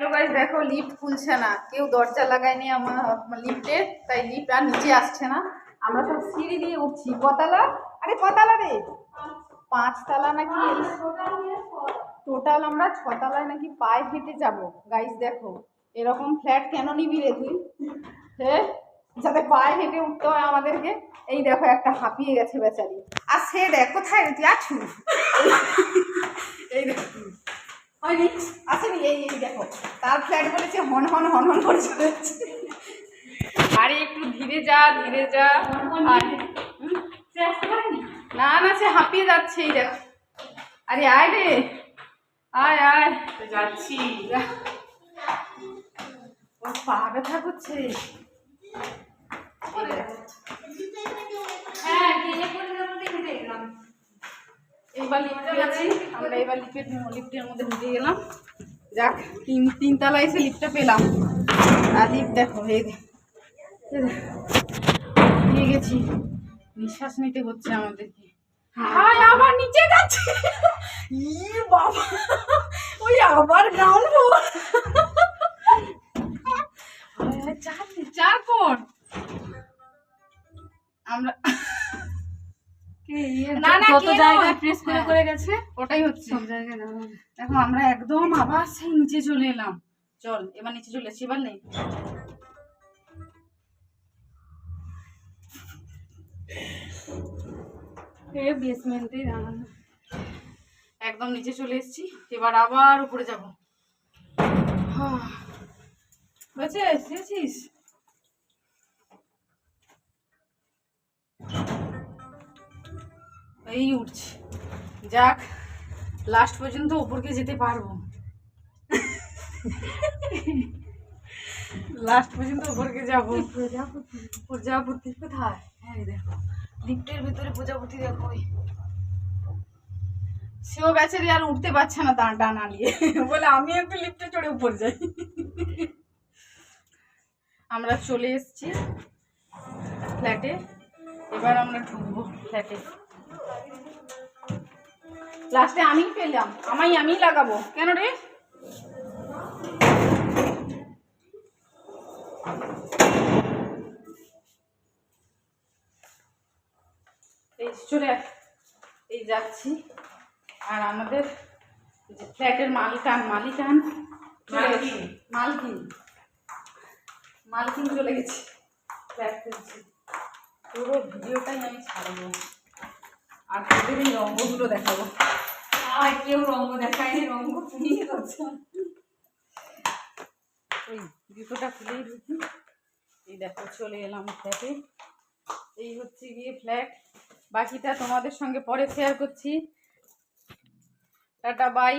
তো গাইস দেখো লিফট খুলছে না, কেউ দরজা লাগায়নি আমার লিফটে, তাই লিফট আর নিচে আসছে না। আমরা সব সিঁড়ি দিয়ে উঠছি। কতলা? আরে কতলা রে? 5 তলা নাকি? টোটাল আমরা 6 তলায় নাকি পায়ে হেঁটে যাব। গাইস দেখো এরকম ফ্ল্যাট কেন নিবি রে তুই? হ্যাঁ, যাতে পায়ে হেঁটে উঠতে হয় আমাদেরকে। এই দেখো একটা হাঁপিয়ে গেছে বেচারি। আর সে দেখ কোথায় রে তুই আছু? এই দেখো হয়নি, আসেনি। এই এই দেখো তার ফ্ল্যাট বলেছে হন হন হন হন করে চলেছে। আরে একটু ধীরে যা, ধীরে যা। না না, সে হাঁপিয়ে যাচ্ছে। এই দেখো, আরে আয় রে, আয় আয়। যাচ্ছি। ও পা ব্যথা করছে। হ্যাঁ, এইবার লিফট পেয়েছি আমরা, এবার লিফটের মধ্যে ঢুকে গেলাম। যাক, তিন তলায় এসে লিফটটা পেলাম। আর লিফট দেখো নিয়ে গেছি। নিঃশ্বাস নিতে হচ্ছে আমাদেরকে। হাই, আবার নিচে যাচ্ছে। বাবা, ওই আবার গ্রাউন্ড ফ্লোর। চার কোণ আমরা। কত জায়গায় প্রেস করে গেছে, ওটাই হচ্ছে সব জায়গায়। দেখো আমরা একদম আবার সেই নিচে চলে এলাম। চল এবার নিচে চলে এসেছি, এবার নেই। একদম নিচে চলে এসেছি, এবার আবার উপরে যাবো। এসেছিস? এই উঠছি। যাক, লাস্ট পর্যন্ত উপরকে যেতে পারবো। লাস্ট পর্যন্ত উপরকে যাবো। প্রজাপতি কোথায়? হ্যাঁ দেখো লিফটের ভিতরে প্রজাপতি দেখো। সেও বেচারি আর উঠতে পারছে না ডানা নিয়ে, বলে আমি একটু লিফটে চড়ে উপর যাই। আমরা চলে এসেছি ফ্ল্যাটে, এবার আমরা ঢুকবো ফ্ল্যাটে। লাস্টে আমি পেলাম, আমি লাগাবো কেন রে? এই চলে এই যাচ্ছি। আর আমাদের যে ফ্ল্যাটের মালকিন চলে গেছি। ফ্ল্যাট করছি, পুরো ভিডিওটাই আমি ছাড়বো আর তোদের এই রঙগুলো দেখাবো। আর কেউ রঙ দেখায়নি, রঙ তুমি করছো। ওই জুতোটা খুলেই ঢুকি। এই দেখো চলে এলাম ফ্ল্যাটে। এই হচ্ছে গিয়ে ফ্ল্যাট, বাকিটা তোমাদের সঙ্গে পরে শেয়ার করছি। Tata bye.